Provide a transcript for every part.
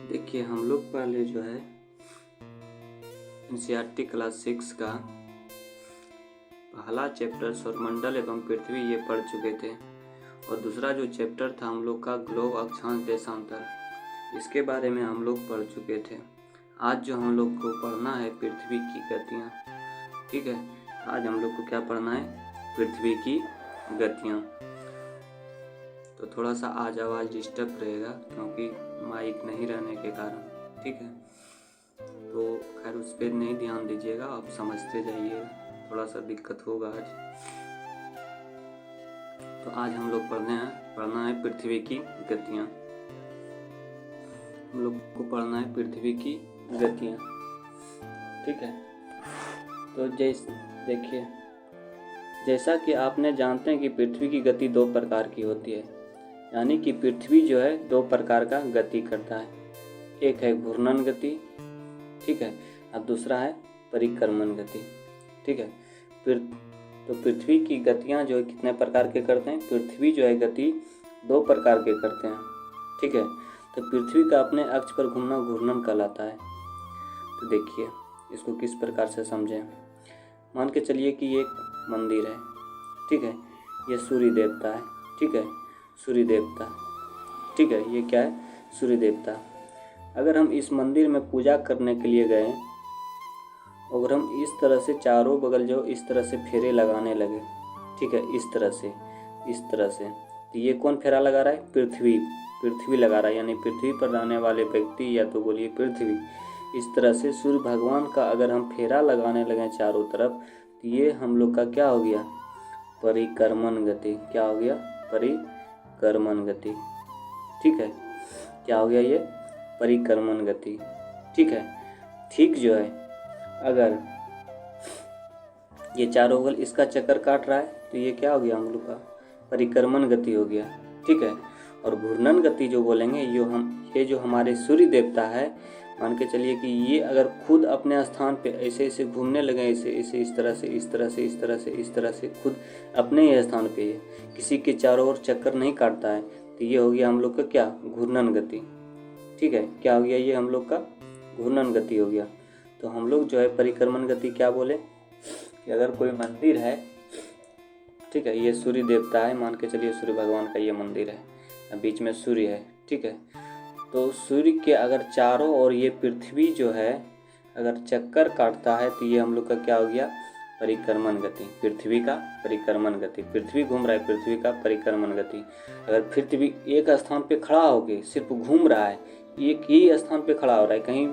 देखिए हम लोग पहले जो है एनसीईआरटी क्लास 6 का पहला चैप्टर सौरमंडल एवं पृथ्वी ये पढ़ चुके थे और दूसरा जो चैप्टर था हम लोग का ग्लोब अक्षांश देशांतर, इसके बारे में हम लोग पढ़ चुके थे। आज जो हम लोग को पढ़ना है पृथ्वी की गतियाँ। ठीक है, आज हम लोग को क्या पढ़ना है? पृथ्वी की गतियाँ। तो थोड़ा सा आज आवाज़ डिस्टर्ब रहेगा क्योंकि माइक नहीं रहने के कारण। ठीक है, तो खैर उस पर नहीं ध्यान दीजिएगा, आप समझते जाइएगा, थोड़ा सा दिक्कत होगा आज। तो आज हम लोग पढ़ना है पृथ्वी की गतियाँ। हम लोग को पढ़ना है पृथ्वी की गतियाँ। ठीक है, तो देखिए, जैसा कि आपने जानते हैं कि पृथ्वी की गति दो प्रकार की होती है, यानी कि पृथ्वी जो है दो प्रकार का गति करता है। एक है घूर्णन गति, ठीक है, और दूसरा है परिक्रमण गति। ठीक है, तो पृथ्वी की गतियाँ जो है कितने प्रकार के करते हैं? पृथ्वी जो है गति दो प्रकार के करते हैं। ठीक है, तो पृथ्वी का अपने अक्ष पर घूमना घूर्णन कहलाता है। तो देखिए इसको किस प्रकार से समझें। मान के चलिए कि ये एक मंदिर है, ठीक है, ये सूर्य देवता है, ठीक है, सूर्य देवता, ठीक है, ये क्या है? सूर्य देवता। अगर हम इस मंदिर में पूजा करने के लिए गए, अगर हम इस तरह से चारों बगल जो इस तरह से फेरे लगाने लगे, ठीक है, इस तरह से, तो ये कौन फेरा लगा रहा है? पृथ्वी लगा रहा है, यानी पृथ्वी पर रहने वाले व्यक्ति, या तो बोलिए पृथ्वी। इस तरह से सूर्य भगवान का अगर हम फेरा लगाने लगे चारों तरफ, तो ये हम लोग का क्या हो गया? परिक्रमण गति। क्या हो गया? परिक्रमण गति। ठीक है, क्या हो गया? ये परिक्रमण गति। ठीक है, ठीक जो है, अगर ये चारों बगल इसका चक्कर काट रहा है तो ये क्या हो गया? हम लोग का परिक्रमण गति हो गया। ठीक है, और घूर्णन गति जो बोलेंगे, ये जो हमारे सूर्य देवता है, मान के चलिए कि ये अगर खुद अपने स्थान पे ऐसे ऐसे घूमने लगे, ऐसे ऐसे इस तरह से खुद अपने ही स्थान पे है, किसी के चारों ओर चक्कर नहीं काटता है, तो ये हो गया हम लोग का क्या? घूर्णन गति। ठीक है, क्या हो गया? ये हम लोग का घूर्णन गति हो गया। तो हम लोग जो है परिक्रमण गति क्या बोले कि अगर कोई मंदिर है, ठीक है, ये सूर्य देवता है, मान के चलिए सूर्य भगवान का ये मंदिर है, बीच में सूर्य है, ठीक है, तो सूर्य के अगर चारों ओर ये पृथ्वी जो है अगर चक्कर काटता है, तो ये हम लोग का क्या हो गया? परिक्रमण गति। पृथ्वी का परिक्रमण गति, पृथ्वी घूम रहा है, पृथ्वी का परिक्रमण गति। अगर पृथ्वी एक स्थान पे खड़ा होके सिर्फ घूम रहा है, एक ही स्थान पे खड़ा हो रहा है, कहीं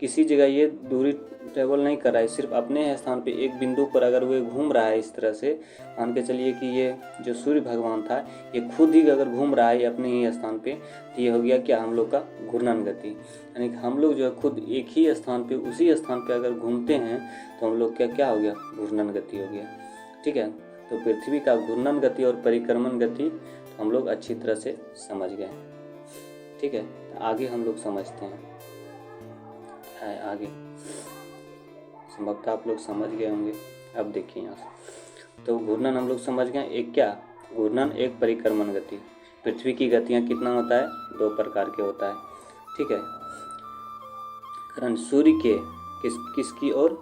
किसी जगह ये दूरी ट्रेवल नहीं कर रहा है, सिर्फ अपने स्थान पे एक बिंदु पर अगर वो घूम रहा है, इस तरह से मान के चलिए कि ये जो सूर्य भगवान था ये खुद ही अगर घूम रहा है अपने ही स्थान पे, तो ये हो गया क्या? हम लोग का घूर्णन गति। यानी कि हम लोग जो है खुद एक ही स्थान पे, उसी स्थान पे अगर घूमते हैं तो हम लोग क्या हो गया? घूर्णन गति हो गया। ठीक है, तो पृथ्वी का घूर्णन गति और परिक्रमण गति तो हम लोग अच्छी तरह से समझ गए। ठीक है, तो आगे हम लोग समझते हैं है आगे, संभवतः आप लोग समझ गए होंगे। अब देखिए यहाँ से, तो घूर्णन हम लोग समझ गए। एक क्या? घूर्णन, एक परिक्रमण गति। पृथ्वी की गतियाँ कितना होता है? दो प्रकार के होता है। ठीक है, कारण सूर्य के किसकी ओर?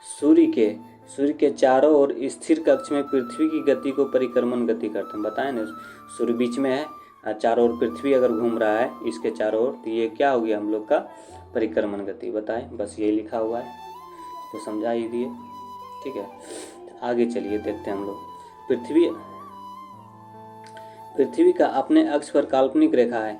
सूर्य के चारों ओर स्थिर कक्ष में पृथ्वी की गति को परिक्रमण गति करते हैं। बताएं ना, सूर्य बीच में है, चारों ओर पृथ्वी अगर घूम रहा है इसके चारों ओर, तो ये क्या हो गया? हम लोग का परिक्रमण गति। बताएं, बस यही लिखा हुआ है, तो समझा ही दिए। ठीक है, आगे चलिए देखते हैं हम लोग। पृथ्वी का अपने अक्ष पर काल्पनिक रेखा है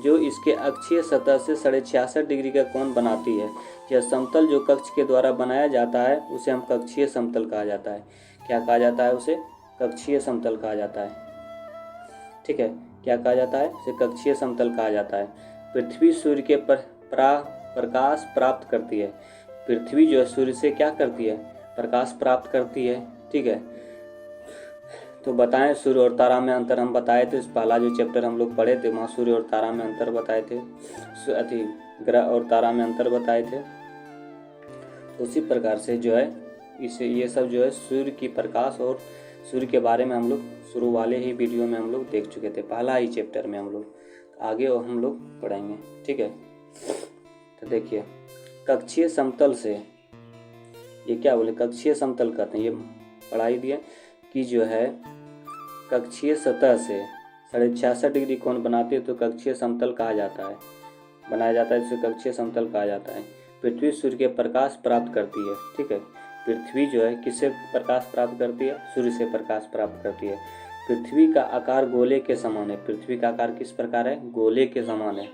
जो इसके अक्षीय सतह से 66.5 डिग्री का कोण बनाती है। यह समतल जो कक्ष के द्वारा बनाया जाता है उसे हम कक्षीय समतल कहा जाता है। क्या कहा जाता है? उसे कक्षीय समतल कहा जाता है। ठीक है, क्या कहा जाता है? उसे कक्षीय समतल कहा जाता है। पृथ्वी सूर्य के प्रकाश प्राप्त करती है। पृथ्वी जो है सूर्य से क्या करती है? प्रकाश प्राप्त करती है। ठीक है, तो बताएं सूर्य और तारा में अंतर हम बताए थे। इस पहला जो चैप्टर हम लोग पढ़े थे वहाँ सूर्य और तारा में अंतर बताए थे, ग्रह और तारा में अंतर बताए थे। तो उसी प्रकार से जो है इसे ये सब जो है सूर्य की प्रकाश और सूर्य के बारे में हम लोग शुरू वाले ही वीडियो में हम लोग देख चुके थे, पहला ही चैप्टर में हम लोग। आगे वो हम लोग पढ़ेंगे, ठीक है। तो देखिए कक्षीय समतल से, ये क्या बोले, कक्षीय समतल कहते हैं, ये पढ़ाई दिया कि जो है कक्षीय सतह से 66.5 डिग्री कोण बनाती है तो कक्षीय समतल कहा जाता है, बनाया जाता है, जिसे कक्षीय समतल कहा जाता है। पृथ्वी सूर्य के प्रकाश प्राप्त करती है, ठीक है। पृथ्वी जो है किससे प्रकाश प्राप्त करती है, सूर्य से प्रकाश प्राप्त करती है। पृथ्वी का आकार गोले के समान है, पृथ्वी का आकार किस प्रकार है, गोले के समान है।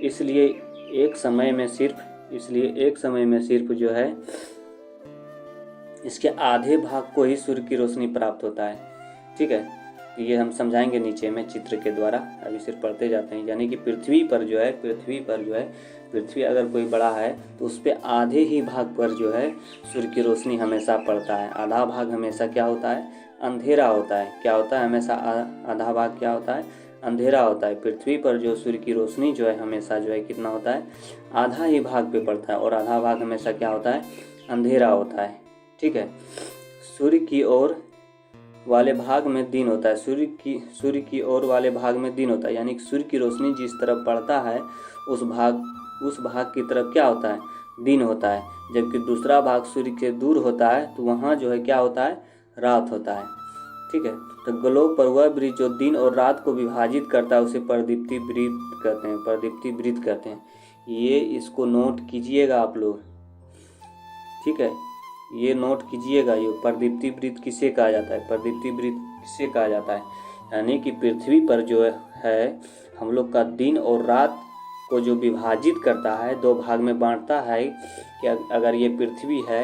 इसलिए एक समय में सिर्फ जो है इसके आधे भाग को ही सूर्य की रोशनी प्राप्त होता है, ठीक है। ये हम समझाएंगे नीचे में चित्र के द्वारा, अभी सिर्फ पढ़ते जाते हैं। यानी कि पृथ्वी पर जो है पृथ्वी अगर कोई बड़ा है तो उस पर आधे ही भाग पर जो है सूर्य की रोशनी हमेशा पड़ता है। आधा भाग हमेशा क्या होता है, अंधेरा होता है। क्या होता है, हमेशा आधा भाग क्या होता है, अंधेरा होता है। पृथ्वी पर जो सूर्य की रोशनी जो है हमेशा जो है कितना होता है, आधा ही भाग पे पड़ता है, और आधा भाग हमेशा क्या होता है, अंधेरा होता है, ठीक है। सूर्य की ओर वाले भाग में दिन होता है, सूर्य की ओर वाले भाग में दिन होता है। यानी कि सूर्य की रोशनी जिस तरफ पड़ता है उस भाग की तरफ क्या होता है, दिन होता है। जबकि दूसरा भाग सूर्य से दूर होता है तो वहाँ जो है क्या होता है, रात होता है, ठीक है। तो ग्लोब पर वह वृत्त जो दिन और रात को विभाजित करता है उसे प्रदीप्ति वृत्त कहते हैं। ये इसको नोट कीजिएगा आप लोग, ठीक है। ये नोट कीजिएगा, ये प्रदीप्ति वृत्त किसे कहा जाता है, प्रदीप्ति वृत्त किसे कहा जाता है। यानी कि पृथ्वी पर जो है हम लोग का दिन और रात को जो विभाजित करता है, दो भाग में बांटता है कि अगर ये पृथ्वी है,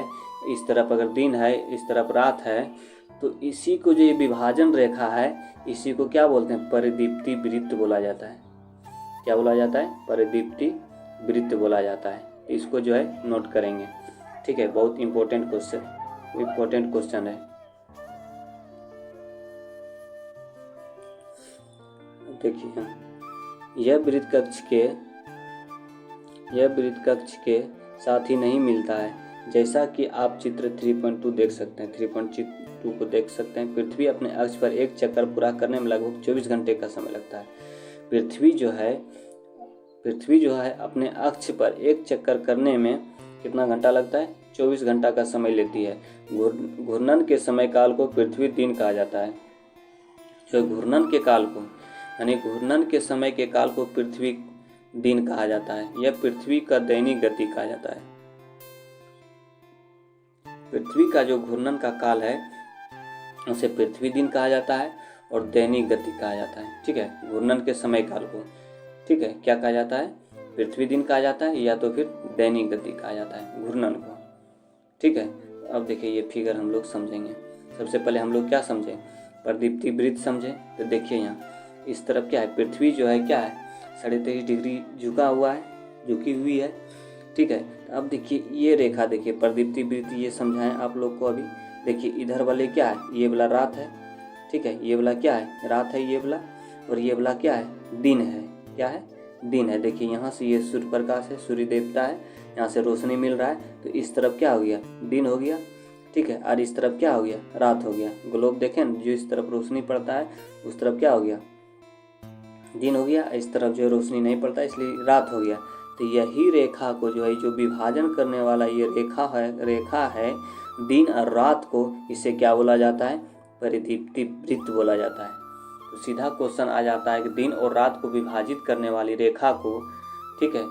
इस तरफ अगर दिन है, इस तरफ रात है, तो इसी को जो ये विभाजन रेखा है इसी को क्या बोलते हैं, प्रदीप्ति वृत्त बोला जाता है। क्या बोला जाता है, प्रदीप्ति वृत्त बोला जाता है। इसको जो है नोट करेंगे, ठीक है। बहुत इंपॉर्टेंट क्वेश्चन है। देखिए यह वृत्त कक्ष के साथ ही नहीं मिलता है, जैसा कि आप चित्र 3.2 देख सकते हैं। 3.2 को देख सकते हैं। पृथ्वी अपने अक्ष पर एक चक्कर पूरा करने में लगभग 24 घंटे का समय लगता है। पृथ्वी जो है अपने अक्ष पर एक चक्कर करने में कितना घंटा लगता है, 24 घंटा का समय लेती है। घूर्णन के समय काल को पृथ्वी दिन कहा जाता है। जो घूर्णन के समय के काल को पृथ्वी दिन कहा जाता है। यह पृथ्वी का दैनिक गति कहा जाता है। पृथ्वी का जो घूर्णन का काल है उसे पृथ्वी दिन कहा जाता है और दैनिक गति कहा जाता है, ठीक है। घूर्णन के समय काल को, ठीक है, क्या कहा जाता है, पृथ्वी दिन कहा जाता है या तो फिर दैनिक गति कहा जाता है घूर्णन को, ठीक है। अब देखिए ये फिगर हम लोग समझेंगे। सबसे पहले हम लोग क्या समझें, प्रदीप्ति वृत्त समझें। तो देखिए यहाँ इस तरफ क्या है, पृथ्वी जो है क्या है, 23.5 डिग्री झुकी हुई है, ठीक है। तो अब देखिए ये रेखा, देखिए प्रदीप्ति वृत्त ये समझाएं आप लोग को अभी। देखिए इधर वाले क्या है, ये वाला रात है, ठीक है, ये वाला क्या है, रात है ये वाला, और ये वाला क्या है, दिन है। क्या है, दिन है। देखिए यहाँ से ये सूर्य प्रकाश है, सूर्य देवता है, यहाँ से रोशनी मिल रहा है, तो इस तरफ क्या हो गया, दिन हो गया, ठीक है। और इस तरफ क्या हो गया, रात हो गया। ग्लोब देखें, जो इस तरफ रोशनी पड़ता है उस तरफ क्या हो गया, दिन हो गया। इस तरफ जो रोशनी नहीं पड़ता इसलिए रात हो गया। तो यही रेखा को जो है, जो विभाजन करने वाला ये रेखा है दिन और रात को, इसे क्या बोला जाता है, प्रदीप्ति वृत्त बोला जाता है। तो सीधा क्वेश्चन आ जाता है कि दिन और रात को विभाजित करने वाली रेखा को, ठीक है,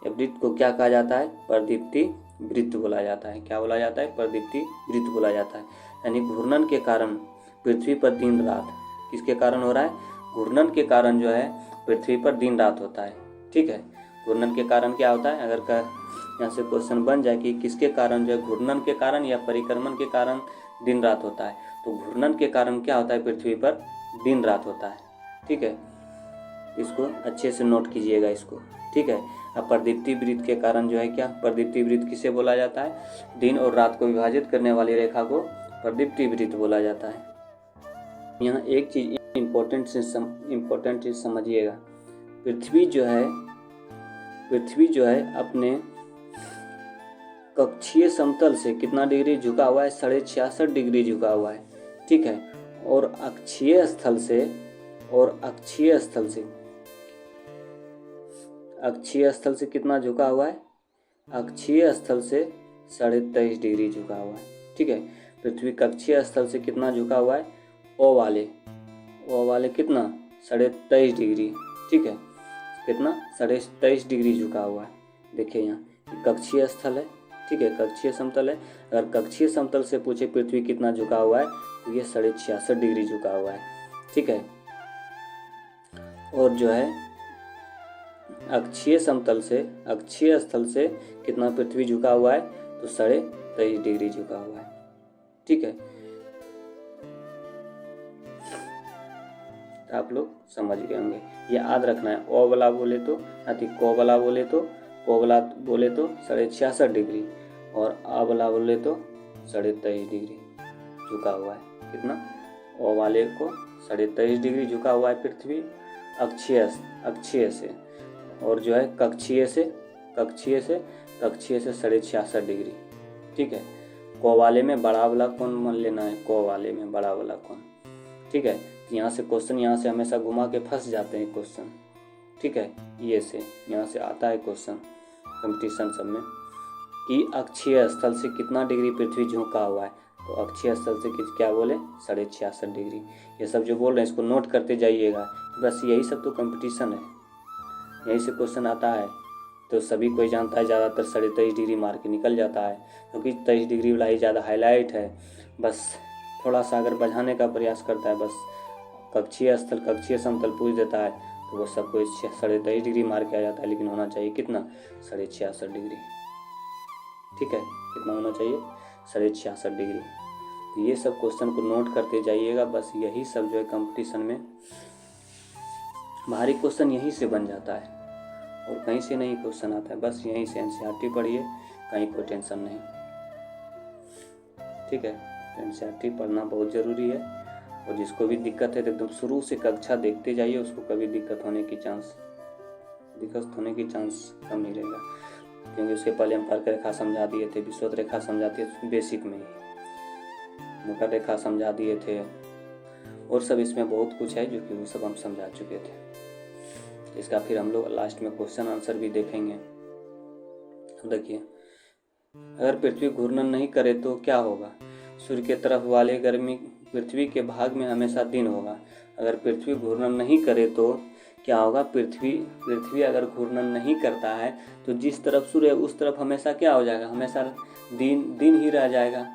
वृत्त को क्या कहा जाता है, प्रदीप्ति वृत्त बोला जाता है। क्या बोला जाता है, प्रदीप्ति वृत्त बोला जाता है। यानी घूर्णन के कारण पृथ्वी पर दिन रात किसके कारण हो रहा है, घूर्णन के कारण जो है पृथ्वी पर दिन रात होता है, ठीक है। घूर्णन के कारण क्या होता है, अगर यहाँ से क्वेश्चन बन जाए कि किसके कारण जो है, घूर्णन के कारण या परिक्रमण के कारण दिन रात होता है, तो घूर्णन के कारण क्या होता है, पृथ्वी पर दिन रात होता है, ठीक है। इसको अच्छे से नोट कीजिएगा इसको, ठीक है। अब प्रदीप्ति वृत्त के कारण जो है क्या, प्रदीप्ति वृत्त किसे बोला जाता है, दिन और रात को विभाजित करने वाली रेखा को प्रदीप्ति वृत्त बोला जाता है। यहाँ एक चीज इम्पोर्टेंट चीज समझिएगा, पृथ्वी जो है अपने कक्षीय समतल से कितना डिग्री झुका हुआ है, 66.5 डिग्री झुका हुआ है, ठीक है। और अक्षीय स्थल से अक्षीय स्थल से कितना झुका हुआ है? अक्षीय स्थल से 23.5 डिग्री झुका हुआ है। ठीक है, पृथ्वी कक्षीय स्थल से कितना झुका हुआ है? ओ वाले कितना? 23.5 डिग्री। ठीक है, कितना? 23.5 डिग्री झुका हुआ है। देखिए यहाँ कक्षीय स्थल है। ठीक है, कक्षीय समतल है। अगर कक्षीय समतल से पूछे पृथ्वी कितना झुका हुआ है तो ये 66.5 डिग्री झुका हुआ है। ठीक है, और जो है अक्षीय स्थल से कितना पृथ्वी झुका हुआ है? तो 23.5 डिग्री झुका हुआ है। ठीक है, तो आप लोग समझ गए होंगे। ये याद रखना है। ओ वाला बोले तो को वाला बोले तो 66.5 डिग्री और आ वाला बोले तो 23.5 डिग्री झुका हुआ है। कितना? ओ वाले को 23.5 डिग्री झुका हुआ है पृथ्वी अक्षीय से, और जो है कक्षीय से 66.5 डिग्री। ठीक है, को वाले में बड़ा वाला कोण मान लेना है। को वाले में बड़ा वाला कोण। ठीक है, यहाँ से क्वेश्चन यहाँ से हमेशा घुमा के फंस जाते हैं क्वेश्चन। ठीक है, ये से यहाँ से आता है क्वेश्चन कंपटीशन सब में कि अक्षीय स्थल से कितना डिग्री पृथ्वी झुका हुआ है। तो अक्षीय स्थल से क्या बोले? 66.5 डिग्री। ये सब जो बोल रहे हैं इसको नोट करते जाइएगा। बस यही सब तो कंपटीशन है, यहीं से क्वेश्चन आता है। तो सभी कोई जानता है, ज़्यादातर 23.5 डिग्री मार के निकल जाता है, क्योंकि 23 डिग्री वाला ही ज़्यादा हाईलाइट है। बस थोड़ा सा अगर बढ़ाने का प्रयास करता है, बस कक्षीय स्थल कक्षीय समतल पूछ देता है तो वो सब कोई 23.5 डिग्री मार के आ जाता है। लेकिन होना चाहिए कितना? 66.5 डिग्री। ठीक है, कितना होना चाहिए? 66.5 डिग्री। तो ये सब क्वेश्चन को नोट करते जाइएगा। बस यही सब जो है कंपटीशन में भारी क्वेश्चन यहीं से बन जाता है और कहीं से नहीं क्वेश्चन आता है। बस यहीं से एनसीईआरटी पढ़िए, कहीं कोई टेंशन नहीं। ठीक है, एनसीईआरटी पढ़ना बहुत ज़रूरी है, और जिसको भी दिक्कत है तो एकदम शुरू से कक्षा देखते जाइए, उसको कभी दिक्कत होने की चांस कम नहीं रहेगा। क्योंकि उसके पहले हम कर्क रेखा समझा दिए थे, विषुवत रेखा समझा दिए थे बेसिक में ही, मकर रेखा समझा दिए थे, और सब इसमें बहुत कुछ है जो कि वो सब हम समझा चुके थे। इसका फिर हम लोग लास्ट में क्वेश्चन आंसर भी देखेंगे। तो देखिए, अगर पृथ्वी घूर्णन नहीं करे तो क्या होगा? सूर्य के तरफ वाले गर्मी पृथ्वी के भाग में हमेशा दिन होगा। अगर पृथ्वी घूर्णन नहीं करे तो क्या होगा? पृथ्वी अगर घूर्णन नहीं करता है तो जिस तरफ सूर्य है उस तरफ हमेशा क्या हो जाएगा? हमेशा दिन ही रह जाएगा।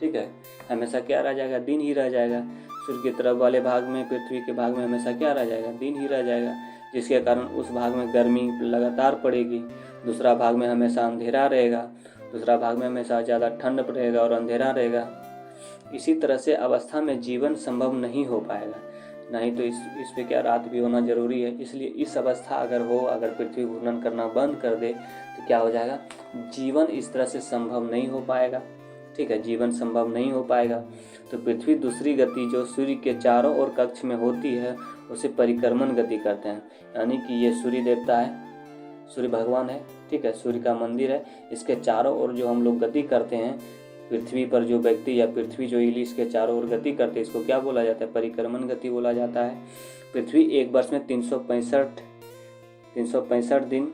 ठीक है, हमेशा क्या रह जाएगा? दिन ही रह जाएगा। सूर्य की तरफ वाले भाग में, पृथ्वी के भाग में हमेशा क्या रह जाएगा? दिन ही रह जाएगा, जिसके कारण उस भाग में गर्मी लगातार पड़ेगी। दूसरा भाग में हमेशा अंधेरा रहेगा, दूसरा भाग में हमेशा ज़्यादा ठंड रहेगा और अंधेरा रहेगा। इसी तरह से अवस्था में जीवन संभव नहीं हो पाएगा। नहीं तो इस पे क्या रात भी होना जरूरी है। इसलिए इस अवस्था अगर पृथ्वी घूर्णन करना बंद कर दे तो क्या हो जाएगा? जीवन इस तरह से संभव नहीं हो पाएगा। ठीक है, जीवन संभव नहीं हो पाएगा। तो पृथ्वी दूसरी गति जो सूर्य के चारों ओर कक्ष में होती है उसे परिक्रमण गति करते हैं। यानी कि ये सूर्य देवता है, सूर्य भगवान है। ठीक है, सूर्य का मंदिर है, इसके चारों ओर जो हम लोग गति करते हैं, पृथ्वी पर जो व्यक्ति या पृथ्वी जो इलिश इसके चारों ओर गति करते हैं, इसको क्या बोला जाता है? परिक्रमण गति बोला जाता है। पृथ्वी एक वर्ष में 365 दिन,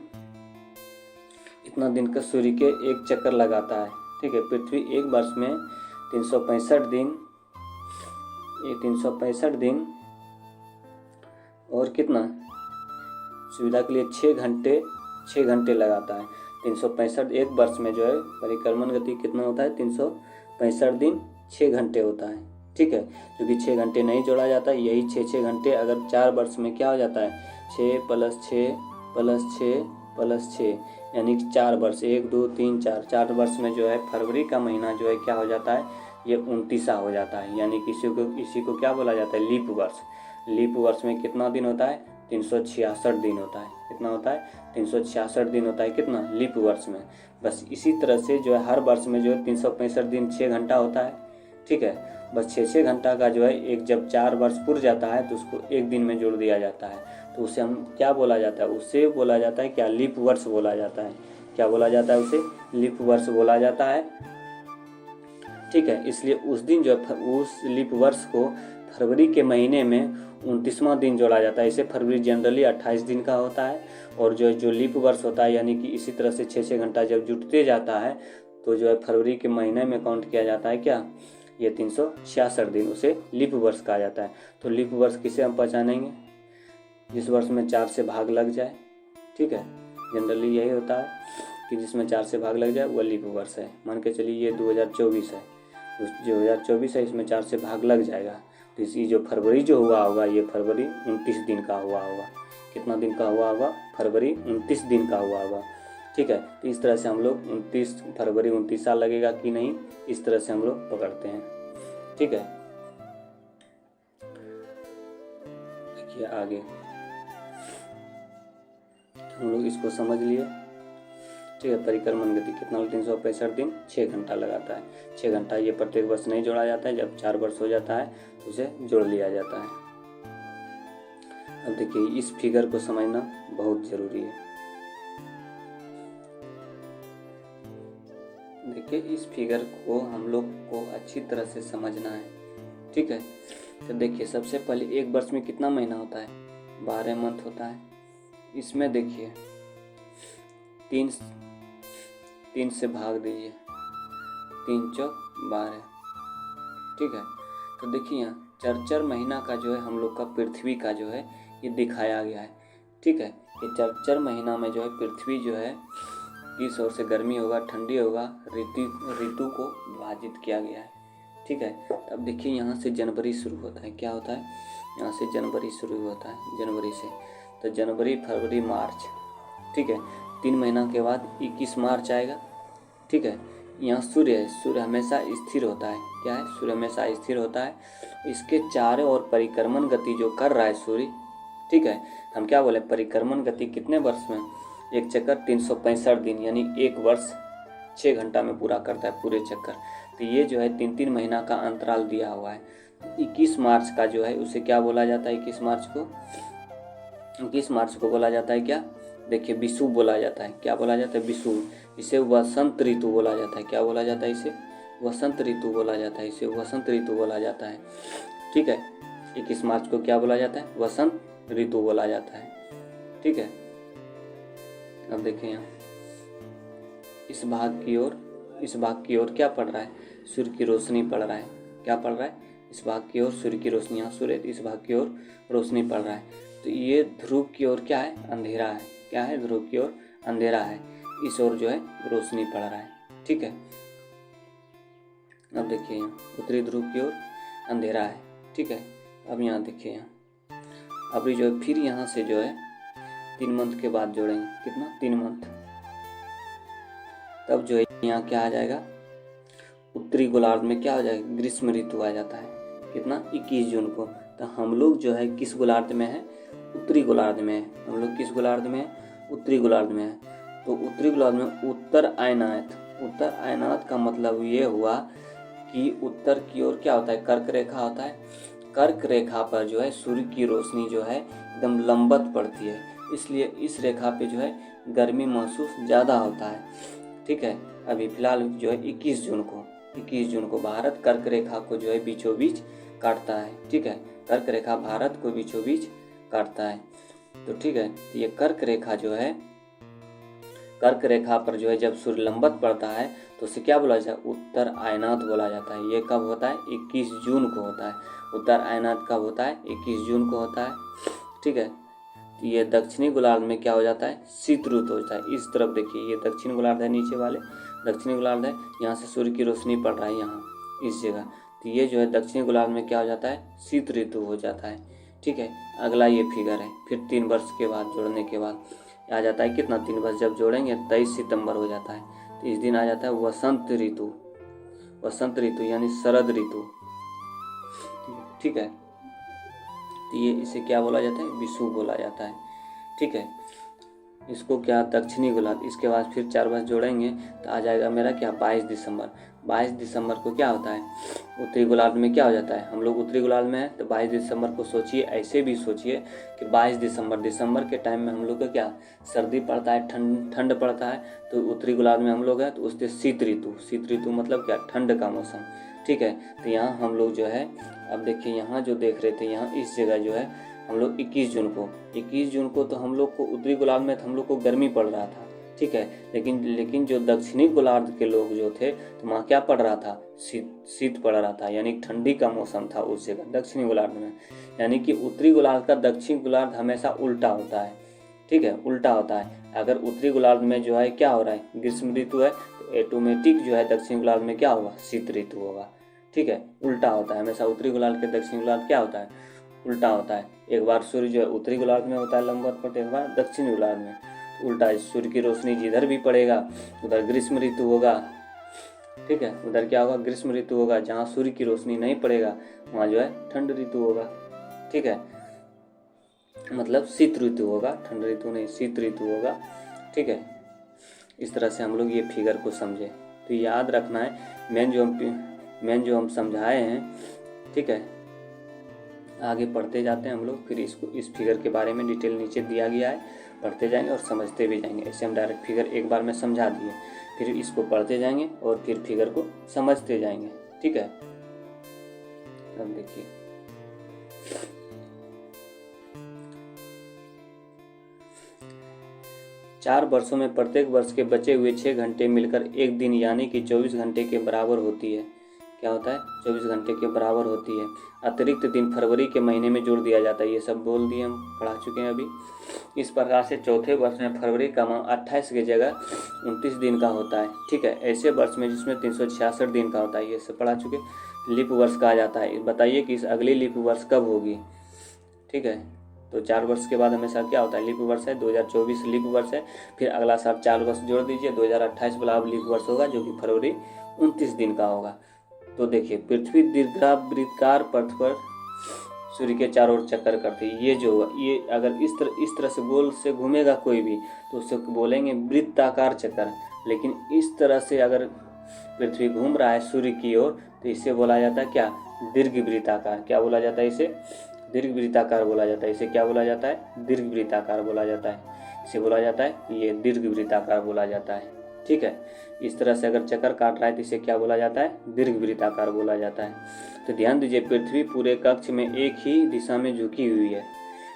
इतना दिन का सूर्य के एक चक्कर लगाता है। ठीक है, पृथ्वी एक वर्ष में 365 दिन और कितना सुविधा के लिए 6 घंटे लगाता है। 365 एक वर्ष में जो है परिक्रमण गति कितना होता है? 365 दिन 6 घंटे होता है। ठीक है, क्योंकि 6 घंटे नहीं जोड़ा जाता, यही 6 घंटे अगर 4 वर्ष में क्या हो जाता है? 6 + 6 + 6 + 6 यानी कि 4 वर्ष, 1 2 3 4 वर्ष में जो है फरवरी का महीना जो है क्या हो जाता है? ये 29 हो जाता है। यानी कि इसी को क्या बोला जाता है? लीप वर्ष। लीप वर्ष में कितना दिन होता है? 366 दिन होता है। कितना होता है? 366 दिन होता है। कितना? लीप वर्ष में। बस इसी तरह से जो है हर वर्ष में जो है 365 दिन 6 घंटा होता है। ठीक है, बस 6 घंटा का जो है एक जब 4 वर्ष पुर जाता है तो उसको एक दिन में जोड़ दिया जाता है, तो उसे हम क्या बोला जाता है? उसे बोला जाता है क्या? लीप वर्ष बोला जाता है। क्या बोला जाता है? उसे लीप वर्ष बोला जाता है। ठीक है, इसलिए उस दिन जो उस लीप वर्ष को फरवरी के महीने में 29वां दिन जोड़ा जाता है। इसे फरवरी जनरली 28 दिन का होता है, और जो लीप वर्ष होता है, यानी कि इसी तरह से 6 घंटा जब जुटते जाता है तो जो है फरवरी के महीने में काउंट किया जाता है क्या, ये 366 दिन, उसे लीप वर्ष कहा जाता है। तो लीप वर्ष किसे हम पहचानेंगे, जिस वर्ष में 4 से भाग लग जाए, ठीक है, जनरली यही होता है कि जिसमें 4 से भाग लग जाए वह लीप वर्ष है। मान के चलिए ये 2024 है, 2024 है, इसमें 4 से भाग लग जाएगा, तो इसी जो फरवरी जो हुआ होगा ये फरवरी 29 दिन का हुआ होगा। कितना दिन का हुआ होगा, फरवरी 29 दिन का हुआ होगा, ठीक है। तो इस तरह से हम लोग 29 फरवरी 29 साल लगेगा कि नहीं, इस तरह से हम लोग पकड़ते हैं, ठीक है। देखिए आगे हम लोग इसको समझ लिए, ठीक है। परिक्रमण गति कितना, 365 दिन 6 घंटा लगाता है। 6 घंटा ये प्रत्येक वर्ष नहीं जोड़ा जाता है, जब 4 वर्ष हो जाता है तो उसे जोड़ लिया जाता है। अब देखिए इस फिगर को समझना बहुत जरूरी है। देखिए इस फिगर को हम लोग को अच्छी तरह से समझना है, ठीक है। तो देखिए सबसे पहले एक वर्ष में कितना महीना होता है, 12 मंथ होता है। इसमें देखिए 3 से भाग दीजिए, 3 चौक 12, ठीक है। तो देखिए यहाँ 4 महीना का जो है हम लोग का पृथ्वी का जो है ये दिखाया गया है, ठीक है। ये 4 महीना में जो है पृथ्वी जो है किस ओर से गर्मी होगा ठंडी होगा, ऋतु को विभाजित किया गया है, ठीक है। तब देखिए यहाँ से जनवरी शुरू होता है, क्या होता है, यहाँ से जनवरी शुरू होता है, जनवरी से, तो जनवरी फरवरी मार्च, ठीक है। 3 महीना के बाद 21 मार्च आएगा, ठीक है। यहाँ सूर्य है, सूर्य हमेशा स्थिर होता है, क्या है, सूर्य हमेशा स्थिर होता है। इसके चारों ओर परिक्रमण गति जो कर रहा है सूर्य, ठीक है, हम क्या बोले, परिक्रमण गति कितने वर्ष में, एक चक्कर 365 दिन, यानी एक वर्ष 6 घंटा में पूरा करता है पूरे चक्कर। तो ये जो है 3-3 महीना का अंतराल दिया हुआ है। 21 मार्च का जो है उसे क्या बोला जाता है, 21 मार्च को बोला जाता है क्या, देखिए विषुव बोला जाता है, क्या बोला जाता है, विषुव। इसे वसंत ऋतु बोला जाता है, क्या बोला जाता है, इसे वसंत ऋतु बोला जाता है, इसे वसंत ऋतु बोला जाता है, ठीक है। 21 मार्च को क्या बोला जाता है, वसंत ऋतु बोला जाता है, ठीक है। अब देखिए यहाँ इस भाग की ओर क्या पड़ रहा है, सूर्य की रोशनी पड़ रहा है, क्या पड़ रहा है, इस भाग की ओर सूर्य की रोशनी, यहाँ सूर्य, इस भाग की ओर रोशनी पड़ रहा है। तो ये ध्रुव की ओर क्या है, अंधेरा है, क्या है, ध्रुव की ओर अंधेरा है, इस ओर जो है रोशनी पड़ रहा है, ठीक है। अब देखिए यहाँ उत्तरी ध्रुव की ओर अंधेरा है, ठीक है। अब यहाँ देखिए यहाँ अभी जो है फिर यहाँ से जो है 3 मंथ के बाद जोड़ेंगे, कितना, 3 मंथ, तब जो है यहाँ क्या आ जाएगा, उत्तरी गोलार्ध में क्या हो जाएगा, ग्रीष्म ऋतु आ जाता है, कितना, 21 जून को। तो हम लोग जो है किस गोलार्ध में है, उत्तरी गोलार्ध में है, हम लोग किस गोलार्ध में है, उत्तरी गोलार्ध में है। तो उत्तरी गोलार्ध में उत्तर आयनात का मतलब ये हुआ कि उत्तर की ओर क्या होता है, कर्क रेखा होता है, कर्क रेखा पर जो है सूर्य की रोशनी जो है एकदम लंबवत पड़ती है, इसलिए इस रेखा पे जो है गर्मी महसूस ज़्यादा होता है, ठीक है। अभी फिलहाल जो है 21 जून को भारत कर्क रेखा को जो है बीचों बीच काटता है, ठीक है। कर्क रेखा भारत को बीचों बीच काटता है, तो ठीक है। तो ये कर्क रेखा जो है, कर्क रेखा पर जो है जब सूर्य लंबवत पड़ता है तो उसे क्या बोला जाता है, उत्तर आयनात बोला जाता है। ये कब होता है, 21 जून को होता है। उत्तर आयनात कब होता है, 21 जून को होता है, ठीक है। तो ये दक्षिणी गोलार्ध में क्या हो जाता है, शीत ऋतु होता है। इस तरफ देखिए ये दक्षिण गोलार्ध है, नीचे वाले दक्षिणी गोलार्ध है, यहाँ से सूर्य की रोशनी पड़ रहा है यहाँ इस जगह, तो ये जो है दक्षिणी गोलार्ध में क्या हो जाता है, शीत ऋतु हो जाता है, ठीक है। अगला ये फिगर है, फिर 3 वर्ष के बाद जोड़ने के बाद आ जाता है कितना, 3 वर्ष जब जोड़ेंगे 23 सितंबर हो जाता है। तो इस दिन आ जाता है वसंत ऋतु यानी शरद ऋतु, ठीक है। तो ये इसे क्या बोला जाता है, विषुव बोला जाता है, ठीक है। इसको क्या, दक्षिणी गोलार्ध। इसके बाद फिर 4 वर्ष जोड़ेंगे तो आ जाएगा मेरा क्या, 22 दिसंबर को क्या होता है, उत्तरी गोलार्ध में क्या हो जाता है, हम लोग उत्तरी गोलार्ध में है, तो 22 दिसंबर को सोचिए, ऐसे भी सोचिए कि 22 दिसंबर के टाइम में हम लोग का क्या, सर्दी पड़ता है, ठंड पड़ता है। तो उत्तरी गोलार्ध में हम लोग हैं तो उससे शीत ऋतु मतलब क्या, ठंड का मौसम, ठीक है। तो यहाँ हम लोग जो है, अब देखिए यहाँ जो देख रहे थे, यहाँ इस जगह जो है हम लोग 21 जून को तो हम लोग को उत्तरी गोलार्ध में हम लोग को गर्मी पड़ रहा था, ठीक है। लेकिन जो दक्षिणी गोलार्ध के लोग जो थे तो वहाँ क्या पड़ रहा था, शीत पड़ रहा था, यानी ठंडी का मौसम था उस जगह दक्षिणी गोलार्ध में। यानी कि उत्तरी गोलार्ध का दक्षिणी गोलार्ध हमेशा उल्टा होता है, ठीक है, उल्टा होता है। अगर उत्तरी गोलार्ध में जो है क्या हो रहा है, ग्रीष्म ऋतु है, तो ऑटोमेटिक जो है दक्षिणी गोलार्ध में क्या होगा, शीत ऋतु होगा, ठीक है। उल्टा होता है हमेशा, उत्तरी गोलार्ध के दक्षिणी गोलार्ध क्या होता है, उल्टा होता है। एक बार सूर्य जो है उत्तरी गोलार्ध में होता है लंबवत पर, एक बार दक्षिणी गोलार्ध में, तो उल्टा है। सूर्य की रोशनी जिधर भी पड़ेगा उधर ग्रीष्म ऋतु होगा, ठीक है, उधर क्या होगा, ग्रीष्म ऋतु होगा। जहाँ सूर्य की रोशनी नहीं पड़ेगा वहाँ जो है ठंड ऋतु होगा, ठीक है, मतलब शीत ऋतु होगा, ठंड ऋतु नहीं, शीत ऋतु होगा, ठीक है। इस तरह से हम लोग ये फिगर को समझे। तो याद रखना है मेन जो हम समझाए हैं, ठीक है। आगे पढ़ते जाते हैं हम लोग, फिर इस फिगर के बारे में डिटेल नीचे दिया गया है, पढ़ते जाएंगे और समझते भी जाएंगे। ऐसे हम डायरेक्ट फिगर एक बार में समझा दिए, फिर इसको पढ़ते जाएंगे और फिर फिगर को समझते जाएंगे, ठीक है। अब देखिए, चार वर्षों में प्रत्येक वर्ष के बचे हुए 6 घंटे मिलकर एक दिन यानी कि 24 घंटे के बराबर होती है। क्या होता है, 24 घंटे के बराबर होती है। अतिरिक्त दिन फरवरी के महीने में जोड़ दिया जाता है। ये सब बोल दिए, हम पढ़ा चुके हैं अभी। इस प्रकार से चौथे वर्ष में फरवरी का माह 28 की जगह 29 दिन का होता है, ठीक है। ऐसे वर्ष में जिसमें 366 दिन का होता है, ये सब पढ़ा चुके। लीप वर्ष कहा जाता है। बताइए कि इस अगली लीप वर्ष कब होगी, ठीक है। तो 4 वर्ष के बाद हमेशा क्या होता है, लीप वर्ष है। 2024 लीप वर्ष है, फिर अगला साल 4 वर्ष जोड़ दीजिए, 2028 वाला अब लीप वर्ष होगा, जो कि फरवरी 29 दिन का होगा। तो देखिए, पृथ्वी दीर्घावृत्ताकार पथ पर सूर्य के चारों ओर चक्कर करती है। ये अगर इस तरह से गोल से घूमेगा कोई भी तो उसे बोलेंगे वृत्ताकार चक्कर। लेकिन इस तरह से अगर पृथ्वी घूम रहा है सूर्य की ओर तो इसे बोला जाता है क्या, दीर्घवृत्ताकार। क्या बोला जाता है इसे, दीर्घवृत्ताकार बोला जाता है। इसे क्या बोला जाता है, दीर्घवृत्ताकार बोला जाता है। इसे बोला जाता है, ये दीर्घवृत्ताकार बोला जाता है, ठीक है। इस तरह से अगर चक्कर काट रहा है तो इसे क्या बोला जाता है, दीर्घवृत्ताकार बोला जाता है। तो ध्यान दीजिए, पृथ्वी पूरे कक्ष में एक ही दिशा में झुकी हुई है।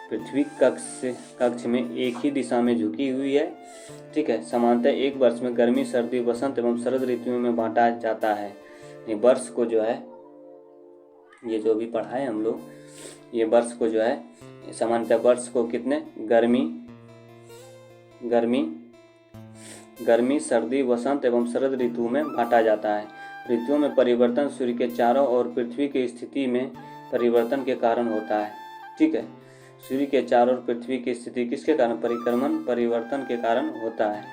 पृथ्वी कक्ष में एक ही दिशा में झुकी हुई है, ठीक है। समानतः एक वर्ष में गर्मी, सर्दी, वसंत एवं शरद ऋतुओं में बांटा जाता है। ये वर्ष को जो है, ये जो भी पढ़ा है हम लोग, ये वर्ष को जो है सामान्यतः वर्ष को कितने, गर्मी, सर्दी, वसंत एवं शरद ऋतु में बांटा जाता है। ऋतुओं में परिवर्तन सूर्य के चारों ओर पृथ्वी की स्थिति में परिवर्तन के कारण होता है, ठीक है। सूर्य के चारों ओर पृथ्वी की स्थिति किसके कारण, परिवर्तन के कारण होता है।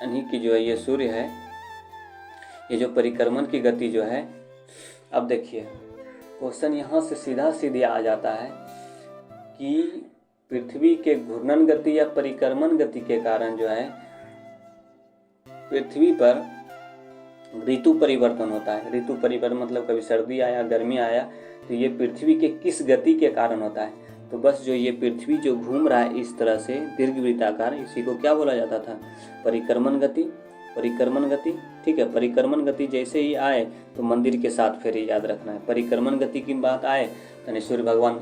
यानी कि जो है ये सूर्य है, ये जो परिक्रमण की गति जो है, अब देखिए क्वेश्चन यहाँ से सीधे आ जाता है कि पृथ्वी के घूर्णन गति या परिक्रमण गति के कारण जो है पृथ्वी पर ऋतु परिवर्तन होता है। ऋतु परिवर्तन मतलब कभी सर्दी आया, गर्मी आया, तो ये पृथ्वी के किस गति के कारण होता है। तो बस जो ये पृथ्वी जो घूम रहा है इस तरह से दीर्घवृत्ताकार, इसी को क्या बोला जाता था, परिक्रमण गति, ठीक है। परिक्रमण गति जैसे ही आए तो मंदिर के साथ फिर याद रखना है। परिक्रमण गति की बात आए यानी सूर्य भगवान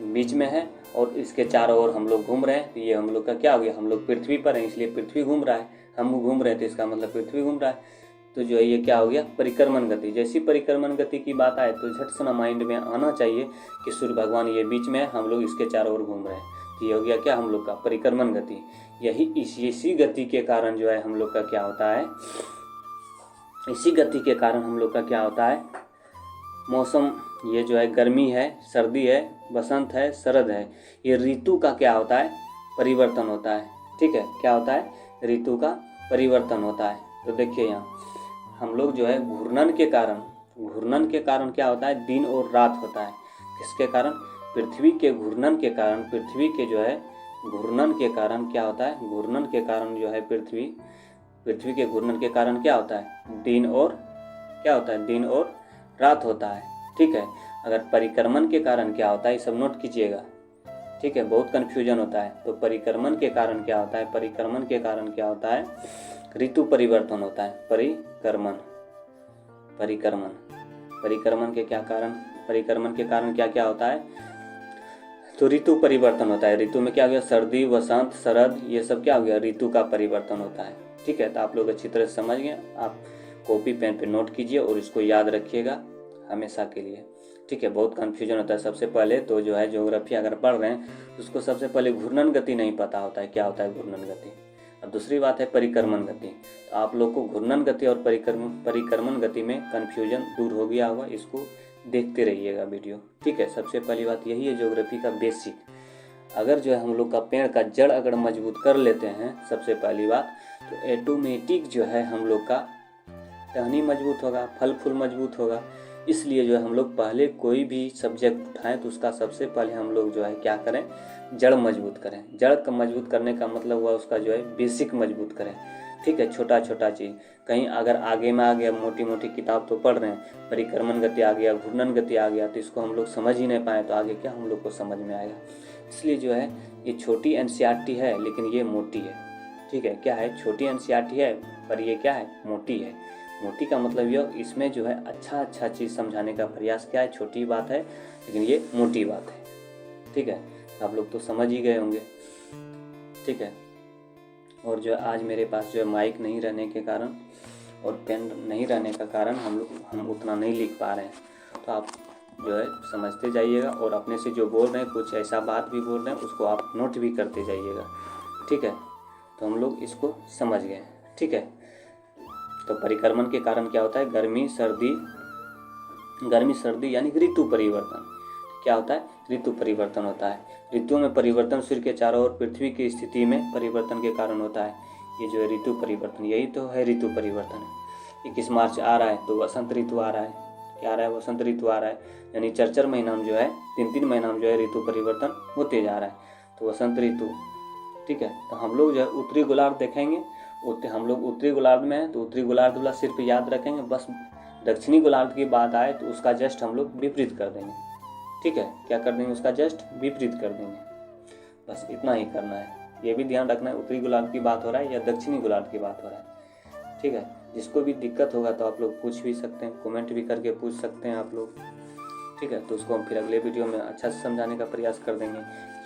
बीच में है और इसके चारों ओर हम लोग घूम रहे हैं, तो ये हम लोग का क्या हो गया, हम लोग पृथ्वी पर हैं इसलिए पृथ्वी घूम रहा है, हम घूम रहे हैं तो इसका मतलब पृथ्वी घूम रहा है। तो जो है ये क्या हो गया, परिक्रमण गति। जैसी परिक्रमण गति की बात आए तो झट से माइंड में आना चाहिए कि सूर्य भगवान ये बीच में है, हम लोग इसके चारों ओर घूम रहे हैं, तो ये हो गया क्या, हम लोग का परिक्रमण गति। इसी गति के कारण जो है हम लोग का क्या होता है, इसी गति के कारण हम लोग का क्या होता है, मौसम, ये जो है गर्मी है, सर्दी है, वसंत है, शरद है, ये ऋतु का क्या होता है, परिवर्तन होता है, ठीक है। क्या होता है, ऋतु का परिवर्तन होता है। तो देखिए यहाँ हम लोग जो है घूर्णन के कारण क्या होता है, दिन और रात होता है। किसके कारण, पृथ्वी के घूर्णन के कारण, पृथ्वी के जो है घूर्णन के कारण क्या होता है, घूर्णन के कारण जो है पृथ्वी के घूर्णन के कारण क्या होता है, दिन और क्या होता है, दिन और रात होता है, ठीक है। अगर परिक्रमण के कारण क्या होता है, ये सब नोट कीजिएगा, ठीक है, बहुत कन्फ्यूजन होता है। तो परिक्रमण के कारण क्या होता है, परिक्रमण के कारण क्या होता है, ऋतु परिवर्तन होता है, परिक्रमण, परिक्रमण। परिक्रमण के कारण क्या क्या होता है, तो ऋतु परिवर्तन होता है। ऋतु में क्या हो गया, सर्दी, वसंत, शरद, ये सब क्या हो गया, ऋतु का परिवर्तन होता है। ठीक है, तो आप लोग अच्छी तरह से समझ गए। आप कॉपी पेन पे नोट कीजिए और इसको याद रखिएगा हमेशा के लिए। ठीक है, बहुत कन्फ्यूजन होता है। सबसे पहले तो जो है ज्योग्राफी अगर पढ़ रहे हैं तो उसको सबसे पहले घूर्णन गति नहीं पता होता है, क्या होता है घूर्णन गति। और दूसरी बात है परिक्रमण गति। तो आप लोग को घूर्णन गति और परिक्रमण गति में कन्फ्यूजन दूर हो गया होगा। इसको देखते रहिएगा वीडियो। ठीक है, सबसे पहली बात यही है ज्योग्राफी का बेसिक। अगर जो है हम लोग का पेड़ का जड़ अगर मजबूत कर लेते हैं, सबसे पहली बात, तो ऑटोमेटिक जो है हम लोग का टहनी मजबूत होगा, फल फूल मजबूत होगा। इसलिए जो है हम लोग पहले कोई भी सब्जेक्ट उठाएं तो उसका सबसे पहले हम लोग जो है क्या करें, जड़ मजबूत करें। जड़ का मजबूत करने का मतलब हुआ उसका जो है बेसिक मजबूत करें। ठीक है, छोटा छोटा चीज़। कहीं अगर आगे में आ गया, मोटी मोटी किताब तो पढ़ रहे हैं, परिक्रमण गति आ गया, घूर्णन गति आ गया, तो इसको हम लोग समझ ही नहीं पाए तो आगे क्या हम लोग को समझ में आएगा। इसलिए जो है ये छोटी एनसीईआरटी है लेकिन ये मोटी है। ठीक है, क्या है, छोटी एनसीईआरटी है पर ये क्या है, मोटी है। मोटी का मतलब ये, इसमें जो है अच्छा चीज़ समझाने का प्रयास क्या है, छोटी बात है लेकिन ये मोटी बात है। ठीक है, आप लोग तो समझ ही गए होंगे। ठीक है, और जो आज मेरे पास जो है माइक नहीं रहने के कारण और पेन नहीं रहने का कारण हम उतना नहीं लिख पा रहे हैं। तो आप जो है समझते जाइएगा और अपने से जो बोल रहे हैं, कुछ ऐसा बात भी बोल रहे हैं उसको आप नोट भी करते जाइएगा। ठीक है, तो हम लोग इसको समझ गए। ठीक है, तो परिक्रमण के कारण क्या होता है, गर्मी सर्दी यानी ऋतु परिवर्तन। क्या होता है, ऋतु परिवर्तन होता है। ऋतुओं में परिवर्तन सूर्य के चारों ओर पृथ्वी की स्थिति में परिवर्तन के कारण होता है। ये जो है ऋतु परिवर्तन, यही तो है ऋतु परिवर्तन। 21 मार्च आ रहा है तो वसंत ऋतु आ रहा है। क्या आ रहा है, वसंत ऋतु आ रहा है। यानी 4 महीना में जो है 3 महीना में जो है ऋतु परिवर्तन होते जा रहा है, तो वसंत ऋतु। ठीक है, तो हम लोग जो है उत्तरी गोलार्ध देखेंगे, हम लोग उत्तरी गोलार्ध में है तो उत्तरी गोलार्ध वाला सिर्फ याद रखेंगे। बस दक्षिणी गोलार्ध की बात आए तो उसका जस्ट हम लोग विपरीत कर देंगे। ठीक है, क्या कर देंगे, उसका जस्ट विपरीत कर देंगे। बस इतना ही करना है। ये भी ध्यान रखना है उत्तरी गोलार्ध की बात हो रहा है या दक्षिणी गोलार्ध की बात हो रहा है। ठीक है, जिसको भी दिक्कत होगा तो आप लोग पूछ भी सकते हैं, कमेंट भी करके पूछ सकते हैं आप लोग। ठीक है, तो उसको हम फिर अगले वीडियो में अच्छा से समझाने का प्रयास कर देंगे।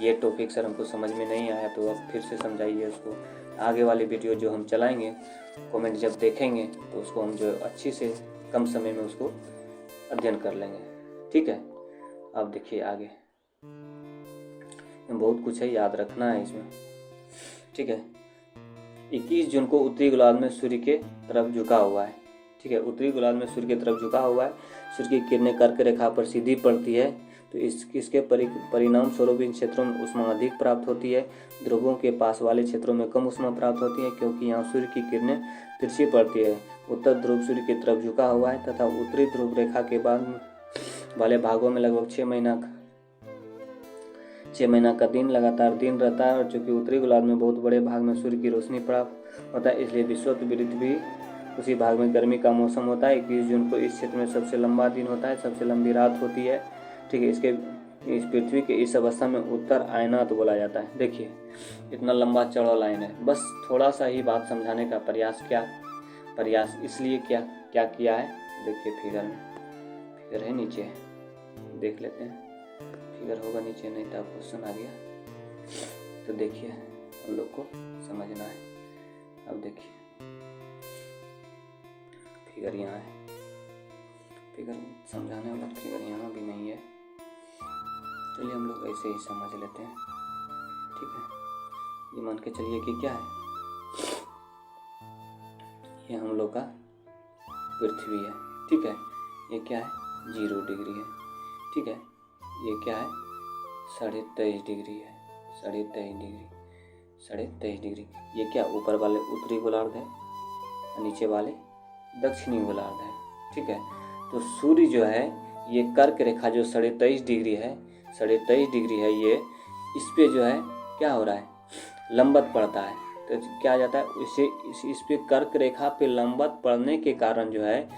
ये टॉपिक सर हमको समझ में नहीं आया तो आप फिर से समझाइए उसको। आगे वाली वीडियो जो हम चलाएंगे, कमेंट जब देखेंगे तो उसको हम जो अच्छी से कम समय में उसको अध्ययन कर लेंगे। ठीक है, अब देखिए आगे बहुत कुछ है, याद रखना है इसमें। ठीक है, 21 जून को उत्तरी गोलार्ध में सूर्य के तरफ झुका हुआ है। ठीक है, उत्तरी गोलार्ध में सूर्य की तरफ झुका हुआ है। सूर्य की किरणें कर्क रेखा पर सीधी पड़ती है तो इसके परिणाम स्वरूप इन क्षेत्रों में ऊष्मा अधिक प्राप्त होती है। ध्रुवों के पास वाले क्षेत्रों में कम ऊष्मा प्राप्त होती है क्योंकि यहाँ सूर्य की किरणें तिरछी पड़ती है। उत्तर ध्रुव सूर्य की तरफ झुका हुआ है तथा उत्तरी ध्रुव रेखा के बाद वाले भागों में लगभग 6 महीना का दिन लगातार दिन रहता है। और चूंकि उत्तरी गोलार्ध में बहुत बड़े भाग में सूर्य की रोशनी प्राप्त होता है इसलिए विषुवत विरुद्ध भी उसी भाग में गर्मी का मौसम होता है। 21 जून को इस क्षेत्र में सबसे लंबा दिन होता है, सबसे लंबी रात होती है। ठीक है, इस पृथ्वी के इस अवस्था में उत्तर आयनात बोला जाता है। देखिए इतना लंबा चौड़ा लाइन है। बस थोड़ा सा ही बात समझाने का प्रयास इसलिए क्या किया है। देखिए फिगर है नीचे, देख लेते हैं। फिगर होगा नीचे, नहीं तो क्वेश्चन आ गया। तो देखिए हम लोग को समझना है। अब देखिए फिगर यहाँ है, फिगर समझाने वाला फिगर यहाँ भी नहीं है। चलिए हम लोग ऐसे ही समझ लेते हैं। ठीक है, ये मान के चलिए कि क्या है, ये हम लोग का पृथ्वी है। ठीक है, ये क्या है, 0 डिग्री है। ठीक है, ये क्या है, 23.5 डिग्री है। 23.5 डिग्री। ये क्या, ऊपर वाले उत्तरी गोलार्ध है, नीचे वाले दक्षिणी गोलार्ध है। ठीक है, तो सूर्य जो है ये कर्क रेखा जो 23.5 डिग्री है, 23.5 डिग्री है, ये इस पे जो है क्या हो रहा है, लंबवत पड़ता है। तो क्या आ जाता है, इस पे कर्क रेखा पे लंबवत पड़ने के कारण जो है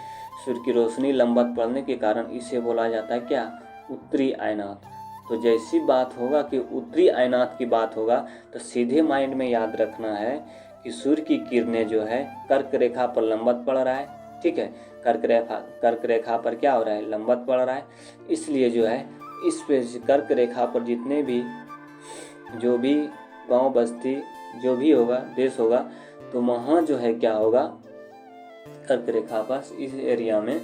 सूर्य की रोशनी लंबवत पड़ने के कारण इसे बोला जाता है क्या, उत्तरी आयनात। तो जैसी बात होगा कि उत्तरी आयनात की बात होगा तो सीधे माइंड में याद रखना है कि सूर्य की किरणें जो है कर्क रेखा पर लंबवत पड़ रहा है। ठीक है। कर्क रेखा पर क्या हो रहा है, लंबवत पड़ रहा है। इसलिए जो है इस पे कर्क रेखा पर जितने भी जो भी गांव बस्ती जो भी होगा देश होगा, तो वहाँ जो है क्या होगा, कर्क रेखा पर इस एरिया में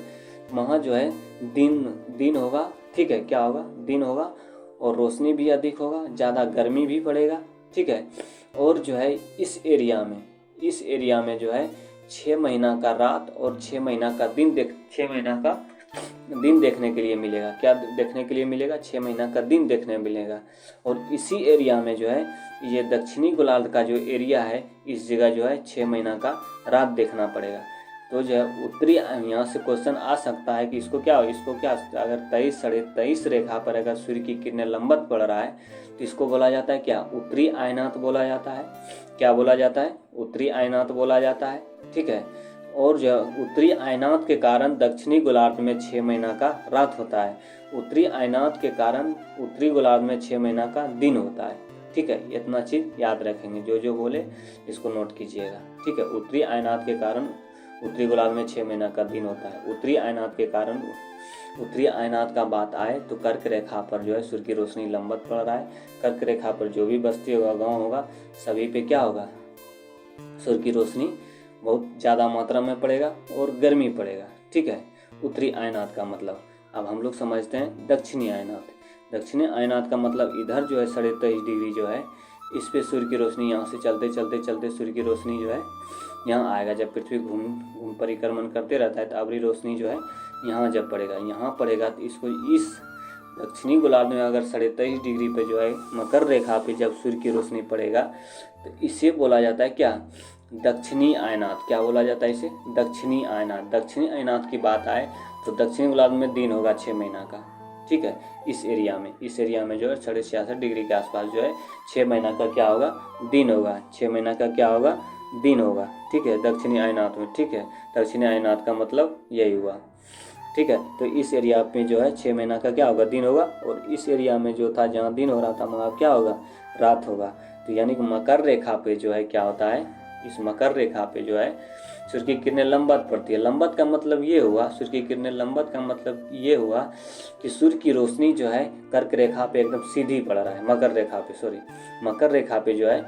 वहाँ जो है दिन होगा, ठीक है। क्या होगा, दिन होगा और रोशनी भी अधिक होगा, ज़्यादा गर्मी भी पड़ेगा, ठीक है। और जो है इस एरिया में जो है 6 महीना का रात और 6 महीना का दिन 6 महीना का दिन देखने के लिए मिलेगा। क्या देखने के लिए मिलेगा, 6 महीना का दिन देखने मिलेगा। और इसी एरिया में जो है ये दक्षिणी गोलार्ध का जो एरिया है, इस जगह जो है 6 महीना का रात देखना पड़ेगा। तो जो है उत्तरी, यहाँ से क्वेश्चन आ सकता है कि इसको क्या अगर 23 साढ़े 23 रेखा पर अगर सूर्य की किरणें लंबवत पड़ रहा है तो इसको बोला जाता है क्या, उत्तरी आयनात बोला जाता है। क्या बोला जाता है, उत्तरी आयनात बोला जाता है, ठीक है। और जो उत्तरी आयनात के कारण दक्षिणी गोलार्ध में 6 महीना का रात होता है। उत्तरी आयनात के कारण उत्तरी गोलार्ध में 6 महीना का दिन होता है, ठीक है। इतना चीज़ याद रखेंगे, जो बोले इसको नोट कीजिएगा, ठीक है। उत्तरी आयनात के कारण उत्तरी गोलार्ध में 6 महीना का दिन होता है। उत्तरी आयनात के कारण, उत्तरी आयनात का बात आए तो कर्क रेखा पर जो है सूर्य की रोशनी लंबवत पड़ रहा है। कर्क रेखा पर जो भी बस्ती होगा, गांव होगा, सभी पे क्या होगा, सूर्य की रोशनी बहुत ज़्यादा मात्रा में पड़ेगा और गर्मी पड़ेगा, ठीक है। उत्तरी आयनात का मतलब अब हम लोग समझते हैं दक्षिणी आयनात। दक्षिणी आयनात का मतलब इधर जो है 23.5 डिग्री जो है, इस पे सूर्य की रोशनी यहाँ से चलते सूर्य की रोशनी जो है यहाँ आएगा। जब पृथ्वी घूम परिक्रमण करते रहता है तो अवरी रोशनी जो है यहाँ जब पड़ेगा तो इसको इस दक्षिणी गोलार्ध में अगर 23.5 डिग्री पे जो है मकर रेखा पे जब सूर्य की रोशनी पड़ेगा तो इसे बोला जाता है क्या, दक्षिणी आयनात। क्या बोला जाता है इसे, दक्षिणी आयनात। दक्षिणी आयनात की बात आए तो दक्षिणी गोलार्ध में दिन होगा 6 महीना का, ठीक है। इस एरिया में जो है 66.5 डिग्री के आसपास जो है 6 महीना का क्या होगा, दिन होगा। 6 महीना का क्या होगा, दिन होगा, ठीक है, दक्षिणी आयनात में, ठीक है। दक्षिणी आयनात का मतलब यही हुआ, ठीक है। तो इस एरिया में जो है 6 महीना का क्या होगा, दिन होगा। और इस एरिया में जो था जहाँ दिन हो रहा था वहाँ क्या होगा, रात होगा। तो यानी कि मकर रेखा पे जो है क्या होता है, इस मकर रेखा पे जो है सूर्य की किरणें लंबवत पड़ती है। लंबवत का मतलब ये हुआ, सूर्य की किरणें लंबवत का मतलब ये हुआ कि सूर्य की रोशनी जो है कर्क रेखा पे एकदम सीधी पड़ रहा है, मकर रेखा पे जो है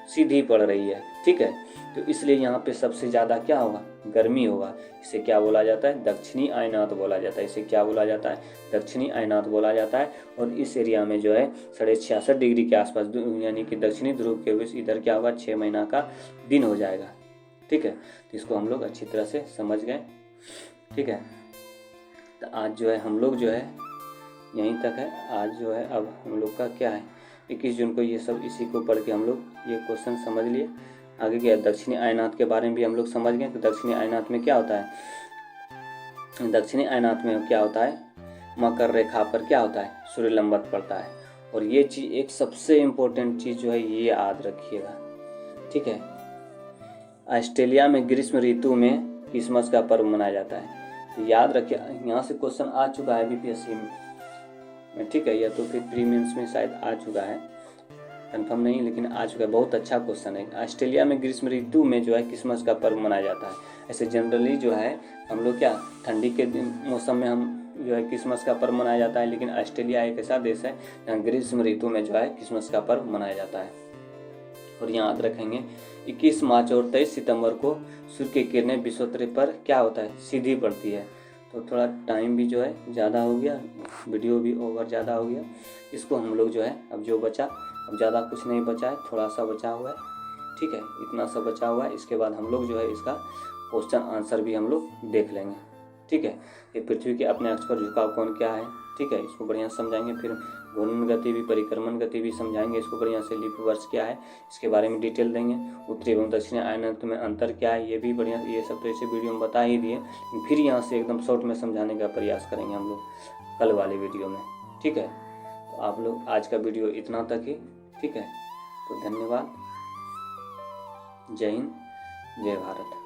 सीधी पड़ रही है, ठीक है। तो इसलिए यहाँ पे सबसे ज़्यादा क्या होगा, गर्मी होगा। इसे क्या बोला जाता है, दक्षिणी आयनात बोला जाता है। इसे क्या बोला जाता है, दक्षिणी आयनात बोला जाता है। और इस एरिया में जो है 66.5 डिग्री के आसपास यानी कि दक्षिणी ध्रुव के बीच इधर क्या होगा, 6 महीना का दिन हो जाएगा, ठीक है। तो इसको हम लोग अच्छी तरह से समझ गए, ठीक है। तो आज जो है हम लोग जो है यहीं तक है। आज जो है अब हम लोग का क्या है, 21 जून को ये सब इसी को पढ़ के हम लोग ये क्वेश्चन समझ लिए। आगे क्या, दक्षिणी आयनात के बारे में भी हम लोग समझ गए। तो दक्षिणी आयनात में क्या होता है, दक्षिणी आयनात में क्या होता है, मकर रेखा पर क्या होता है, सूर्य लंबवत पड़ता है। और ये चीज़ एक सबसे इम्पोर्टेंट चीज़ जो है ये याद रखिएगा, ठीक है। ऑस्ट्रेलिया में ग्रीष्म ऋतु में क्रिसमस का पर्व मनाया जाता है। तो याद रखिए, यहाँ से क्वेश्चन आ चुका है बीपीएससी में, ठीक है, या तो फिर प्री मेंस में शायद आ चुका है, कंफर्म नहीं, लेकिन आ चुका है। बहुत अच्छा क्वेश्चन है। ऑस्ट्रेलिया में ग्रीष्म ऋतु में जो है क्रिसमस का पर्व मनाया जाता है। ऐसे जनरली जो है हम लोग क्या ठंडी के मौसम में हम जो है क्रिसमस का पर्व मनाया जाता है, लेकिन ऑस्ट्रेलिया एक ऐसा देश है जहाँ ग्रीष्म ऋतु में जो है क्रिसमस का पर्व मनाया जाता है। और याद रखेंगे 21 मार्च और 23 सितंबर को सूर्य की किरणें विषुवत पर क्या होता है, सीधी पड़ती है। तो थोड़ा टाइम भी जो है ज़्यादा हो गया, वीडियो भी ओवर ज़्यादा हो गया। इसको हम लोग जो है अब जो बचा, अब ज़्यादा कुछ नहीं बचा है, थोड़ा सा बचा हुआ है, ठीक है, इतना सा बचा हुआ है। इसके बाद हम लोग जो है इसका क्वेश्चन आंसर भी हम लोग देख लेंगे, ठीक है। ये पृथ्वी के अपने अक्ष पर झुकाव कोण क्या है, ठीक है, इसको बढ़िया समझाएंगे। फिर घूर्णन गति भी, परिक्रमण गति भी समझाएंगे इसको बढ़िया से। लीप वर्ष क्या है इसके बारे में डिटेल देंगे। उत्तरी एवं दक्षिणी आयनात में अंतर क्या है ये भी बढ़िया, ये सब तो ऐसे वीडियो में बता ही दिए, फिर यहाँ से एकदम शॉर्ट में समझाने का प्रयास करेंगे हम लोग कल वाले वीडियो में, ठीक है। तो आप लोग आज का वीडियो इतना तक ही, ठीक है। तो धन्यवाद, जय हिंद, जय भारत।